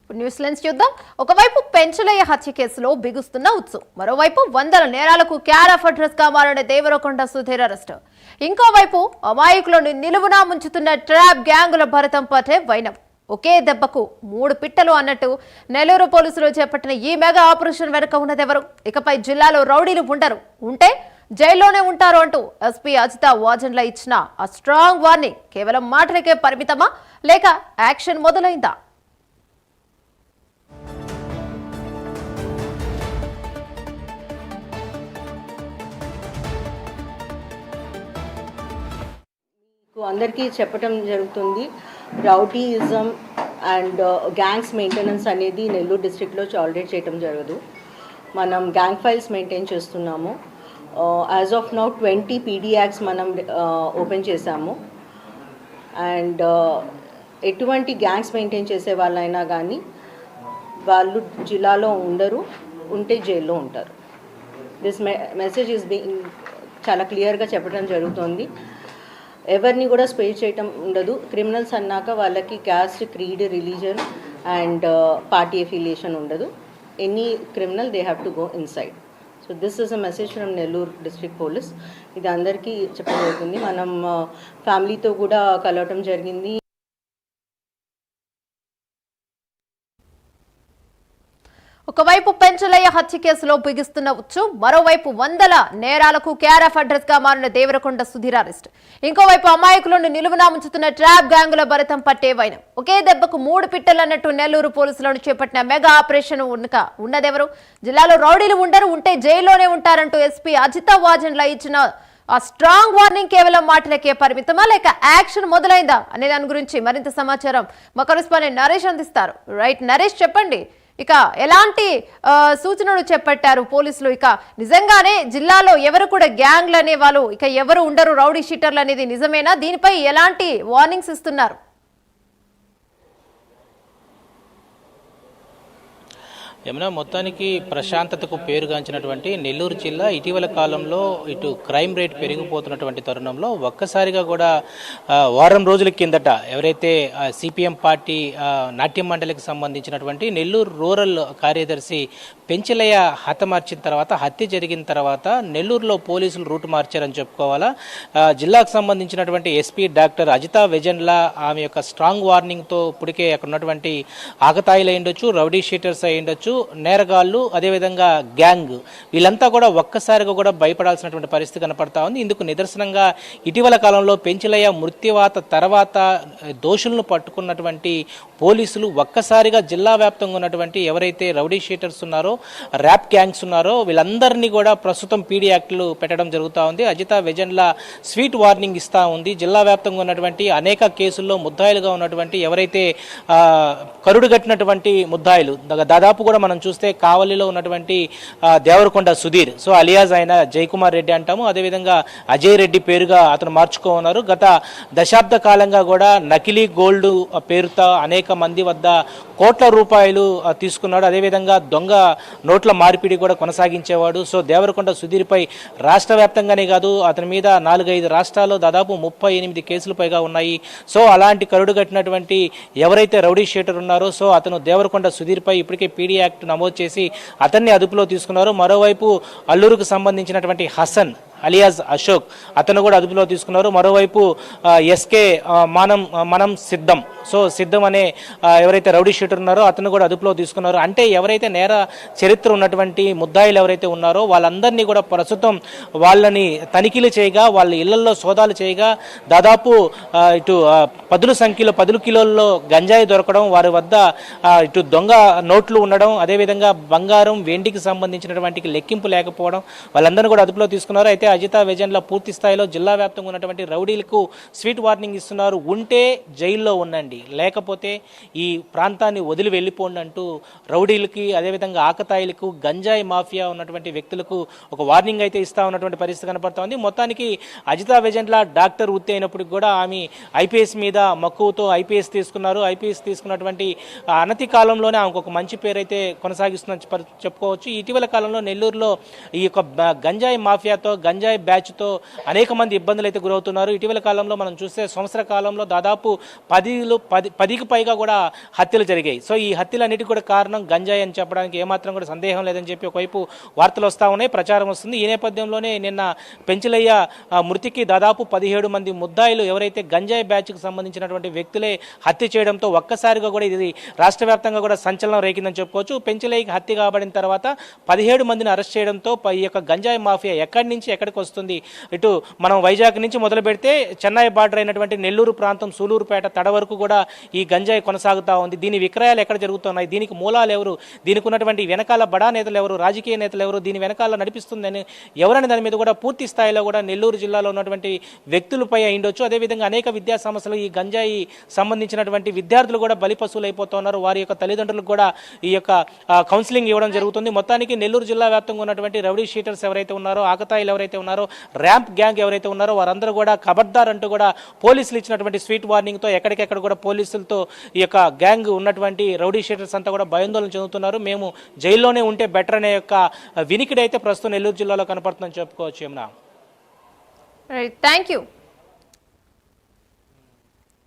News lens చూద్దాం. ఒకవైపు పెంచలయ్య హత్య కేసులో బిగుస్తున్న ఉత్సు, మరోవైపు వందల నేరాలకు క్యారఫ్ అడ్రస్ గా మారిన దేవరకొండ సుధీర్ అరెస్ట్. ఇంకోవైపు అమాయకులను నిలువునా ముంచుతున్న ట్రాప్ గ్యాంగుల భరతం పట్టే వైనం. ఒకే దెబ్బకు 3 పిట్టలు అన్నట్టు నెల్లూరు పోలీసులు చేపట్టిన ఈ మెగా ఆపరేషన్ వెనుక ఉన్నదెవరు? ఇకపై జిల్లాలో రౌడీలు ఉండరు, ఉంటే జైల్లోనే ఉంటారు అంటూ ఎస్పీ అజిత వాజన్ల ఇచ్చిన ఆ స్ట్రాంగ్ వార్నింగ్ కేవలం మాటలకే పరిమితమా, లేక యాక్షన్ మొదలైందా? అందరికీ చెప్పడం జరుగుతుంది. రౌడీయిజం అండ్ గ్యాంగ్స్ మెయింటెనెన్స్ అనేది నెల్లూరు డిస్ట్రిక్ట్లో ఆల్రెడీ చేయటం జరగదు. మనం గ్యాంగ్ ఫైల్స్ మెయింటైన్ చేస్తున్నాము. As of now 20 PD acts మనం ఓపెన్ చేశాము. అండ్ ఎటువంటి గ్యాంగ్స్ మెయింటైన్ చేసే వాళ్ళైనా కానీ వాళ్ళు జిల్లాలో ఉండరు, ఉంటే జైల్లో ఉంటారు. దిస్ మెసేజ్ ఈజ్ బీయింగ్ చాలా క్లియర్గా చెప్పడం జరుగుతుంది. ఎవరిని కూడా స్పేర్ చేయటం ఉండదు. క్రిమినల్స్ అన్నాక వాళ్ళకి caste, creed, religion and party affiliation ఉండదు. Any criminal they have to go inside. So this is a message from Nellore district police. ఇది అందరికీ చెప్పడం జరుగుతుంది. మనం ఫ్యామిలీతో కూడా కలవటం జరిగింది. ఒకవైపు పెంచలయ్య హత్య కేసులో బిగిస్తున్న ఉచ్చు, మరోవైపు వందల నేరాలకు క్యారఫ్ అడ్రస్ గా మారిన దేవరకొండ సుధీర్ అరెస్ట్. ఇంకోవైపు అమాయకులను నిలువునా ముంచుతున్న ట్రాప్ గ్యాంగుల భరతం పట్టే వైనం. ఒకే దెబ్బకు 3 పిట్టలన్నట్టు నెల్లూరు పోలీసులను చేపట్టిన మెగా ఆపరేషన్ ఉన్నదెవరు? జిల్లాలో రౌడీలు ఉండరు, ఉంటే జైల్లోనే ఉంటారంటూ ఎస్పీ అజిత వాజన్ల ఇచ్చిన ఆ స్ట్రాంగ్ వార్నింగ్ కేవలం మాటలకే పరిమితమా, లేక యాక్షన్ మొదలైందా అనే దాని గురించి మరింత సమాచారం మా కరెస్పాండెంట్ నరేష్ అందిస్తారు. రైట్ నరేష్, చెప్పండి. ఇక ఎలాంటి సూచనలు చేపట్టారు పోలీసులు? ఇక నిజంగానే జిల్లాలో ఎవరు కూడా గ్యాంగ్లు అనే వాళ్ళు ఇక ఎవరు ఉండరు, రౌడీ షీటర్లు అనేది నిజమేనా? దీనిపై ఎలాంటి వార్నింగ్స్ ఇస్తున్నారు? యమున, మొత్తానికి ప్రశాంతతకు పేరుగాంచినటువంటి నెల్లూరు జిల్లా ఇటీవల కాలంలో ఇటు క్రైమ్ రేట్ పెరిగిపోతున్నటువంటి తరుణంలో ఒక్కసారిగా కూడా వారం రోజుల కిందట ఎవరైతే సిపిఎం పార్టీ నాట్యం మండలికి సంబంధించినటువంటి నెల్లూరు రూరల్ కార్యదర్శి పెంచలయ్య హతమార్చిన తర్వాత, హత్య జరిగిన తర్వాత నెల్లూరులో పోలీసులు రూటు మార్చారని చెప్పుకోవాలా. జిల్లాకు సంబంధించినటువంటి ఎస్పీ డాక్టర్ అజిత వెజన్ల ఆమె యొక్క స్ట్రాంగ్ వార్నింగ్తో ఇప్పటికే అక్కడ ఉన్నటువంటి ఆకతాయిలు అయ్యుండొచ్చు, రౌడీ షీటర్స్ అయ్యుండొచ్చు, నేరగాళ్లు, అదేవిధంగా గ్యాంగ్, వీళ్ళంతా కూడా ఒక్కసారిగా కూడా భయపడాల్సినటువంటి పరిస్థితి కనపడతా ఉంది. ఇందుకు నిదర్శనంగా ఇటీవల కాలంలో పెంచలయ్య మృత్యువాత తర్వాత దోషులను పట్టుకున్నటువంటి పోలీసులు ఒక్కసారిగా జిల్లా వ్యాప్తంగా ఉన్నటువంటి ఎవరైతే రౌడీ షీటర్స్ ఉన్నారో, ర్యాప్ గ్యాంగ్స్ ఉన్నారో వీళ్ళందరినీ కూడా ప్రస్తుతం పీడీ యాక్ట్లు పెట్టడం జరుగుతూ ఉంది. అజిత వెజన్ల స్వీట్ వార్నింగ్ ఇస్తా ఉంది. జిల్లా వ్యాప్తంగా ఉన్నటువంటి అనేక కేసుల్లో ముద్దాయిలుగా ఉన్నటువంటి ఎవరైతే కరుడుగట్టినటువంటి ముద్దాయిలు, దాదాపు కూడా మనం చూస్తే కావలిలో ఉన్నటువంటి దేవరకొండ సుధీర్, సో అలియాజ్ ఆయన జయకుమార్ రెడ్డి అంటాము, అదేవిధంగా అజయ్ రెడ్డి పేరుగా అతను మార్చుకోన్నారు. గత దశాబ్ద కాలంగా కూడా నకిలీ గోల్డ్ పేరుతో అనేక మంది వద్ద కోట్ల రూపాయలు తీసుకున్నాడు. అదేవిధంగా దొంగ నోట్ల మార్పిడి కూడా కొనసాగించేవాడు. సో దేవరకొండ సుధీర్పై రాష్ట్ర వ్యాప్తంగానే కాదు, అతని మీద 4-5 రాష్ట్రాల్లో దాదాపు 38 కేసులు పైగా ఉన్నాయి. సో అలాంటి కరుడుగట్టినటువంటి ఎవరైతే రౌడీ షీటర్ ఉన్నారో, సో అతను దేవరకొండ సుధీర్పై ఇప్పటికే పీడీ యాక్ట్ నమోదు చేసి అతన్ని అదుపులో తీసుకున్నారు. మరోవైపు అల్లూరుకు సంబంధించినటువంటి హసన్ అలియాజ్ అశోక్, అతను కూడా అదుపులో తీసుకున్నారు. మరోవైపు ఎస్కే మనం సిద్ధం, సో సిద్ధం అనే ఎవరైతే రౌడీ షీటర్ ఉన్నారో అతను కూడా అదుపులో తీసుకున్నారు. అంటే ఎవరైతే నేర చరిత్ర ఉన్నటువంటి ముద్దాయిలు ఎవరైతే ఉన్నారో వాళ్ళందరినీ కూడా ప్రస్తుతం వాళ్ళని తనిఖీలు చేయగా, వాళ్ళ ఇళ్లలో సోదాలు చేయగా దాదాపు ఇటు 10 కిలోల్లో గంజాయి దొరకడం, వారి వద్ద ఇటు దొంగ నోట్లు ఉండడం, అదేవిధంగా బంగారం, వెండికి సంబంధించినటువంటి లెక్కింపు లేకపోవడం, వాళ్ళందరినీ కూడా అదుపులో తీసుకున్నారు. అయితే అజిత వెజన్ల పూర్తి స్థాయిలో జిల్లా వ్యాప్తంగా ఉన్నటువంటి రౌడీలకు స్వీట్ వార్నింగ్ ఇస్తున్నారు. ఉంటే జైల్లో ఉండండి, లేకపోతే ఈ ప్రాంతాన్ని వదిలి వెళ్ళిపోండి అంటూ రౌడీలకి, అదేవిధంగా ఆకతాయిలకు, గంజాయి మాఫియా ఉన్నటువంటి వ్యక్తులకు ఒక వార్నింగ్ అయితే ఇస్తా ఉన్నటువంటి పరిస్థితి కనపడుతోంది. మొత్తానికి అజిత వెజన్ల డాక్టర్ వృత్తి అయినప్పటికీ కూడా ఆమె ఐపీఎస్ మీద మక్కువతో ఐపీఎస్ తీసుకున్నారు. ఐపీఎస్ తీసుకున్నటువంటి అనతి కాలంలోనే ఆమెకు ఒక మంచి పేరు అయితే కొనసాగిస్తుందని చెప్పుకోవచ్చు. ఇటీవల కాలంలో నెల్లూరులో ఈ యొక్క గంజాయి మాఫియాతో, గంజాయి బ్యాచ్తో అనేక మంది ఇబ్బందులు అయితే గురవుతున్నారు. ఇటీవల కాలంలో మనం చూస్తే సంవత్సర కాలంలో దాదాపు పదికి పైగా కూడా హత్యలు జరిగాయి. సో ఈ హత్యలన్నిటికీ కూడా కారణం గంజాయి అని చెప్పడానికి ఏమాత్రం కూడా సందేహం లేదని చెప్పి ఒకవైపు వార్తలు వస్తూ ఉన్నాయి, ప్రచారం వస్తుంది. ఈ నేపథ్యంలోనే నిన్న పెంచలయ్య మృతికి దాదాపు 17 మంది ముద్దాయిలు ఎవరైతే గంజాయి బ్యాచ్కి సంబంధించినటువంటి వ్యక్తులే హత్య చేయడంతో ఒక్కసారిగా కూడా ఇది రాష్ట్ర వ్యాప్తంగా కూడా సంచలనం రేగిందని చెప్పుకోవచ్చు. పెంచలయ్యకి హత్య కాబడిన తర్వాత 17 మందిని అరెస్ట్ చేయడంతో ఈ యొక్క గంజాయి మాఫియా ఎక్కడి నుంచి ఎక్కడికి వస్తుంది, ఇటు మనం వైజాగ్ నుంచి మొదలు పెడితే చెన్నై బార్డర్ అయినటువంటి నెల్లూరు ప్రాంతం, సూలూరుపేట, తడ వరకు కూడా ఈ గంజాయి కొనసాగుతూ ఉంది. దీని విక్రయాలు ఎక్కడ జరుగుతున్నాయి, దీనికి మూలాలు ఎవరు, దీనికి ఉన్నటువంటి వెనకాల బడా నేతలు ఎవరు, రాజకీయ నేతలు ఎవరు, దీని వెనకాల నడిపిస్తుందని ఎవరని దాని మీద కూడా పూర్తి స్థాయిలో కూడా నెల్లూరు జిల్లాలో ఉన్నటువంటి వ్యక్తులపై అయిండొచ్చు. అదేవిధంగా అనేక విద్యా సంస్థలు ఈ గంజాయి సంబంధించినటువంటి విద్యార్థులు కూడా బలిపశువులు అయిపోతున్నారు. వారి యొక్క తల్లిదండ్రులకు కూడా ఈ యొక్క కౌన్సిలింగ్ ఇవ్వడం జరుగుతుంది. మొత్తానికి నెల్లూరు జిల్లా వ్యాప్తంగా ఉన్నటువంటి రౌడీ షీటర్స్ ఎవరైతే ఉన్నారో, ఆకతాయిలు ఎవరైతే ఉన్నారో, ర్యాంప్ గ్యాంగ్ ఎవరైతే ఉన్నారో వారందరూ కూడా ఖబర్దార్ అంటూ కూడా పోలీసులు ఇచ్చినటువంటి స్వీట్ వార్నింగ్తో ఎక్కడికెక్కడ కూడా పోలీసులతో ఈ యొక్క గ్యాంగ్ ఉన్నటువంటి రౌడీ షీటర్స్ అంతా కూడా భయాందోళన చెందుతున్నారు. మేము జైల్లోనే ఉంటే బెటర్ అనే యొక్క వినికిడి అయితే ప్రస్తుతం నెల్లూరు జిల్లాలో కనపడుతుందని చెప్పుకోవచ్చు. Thank you.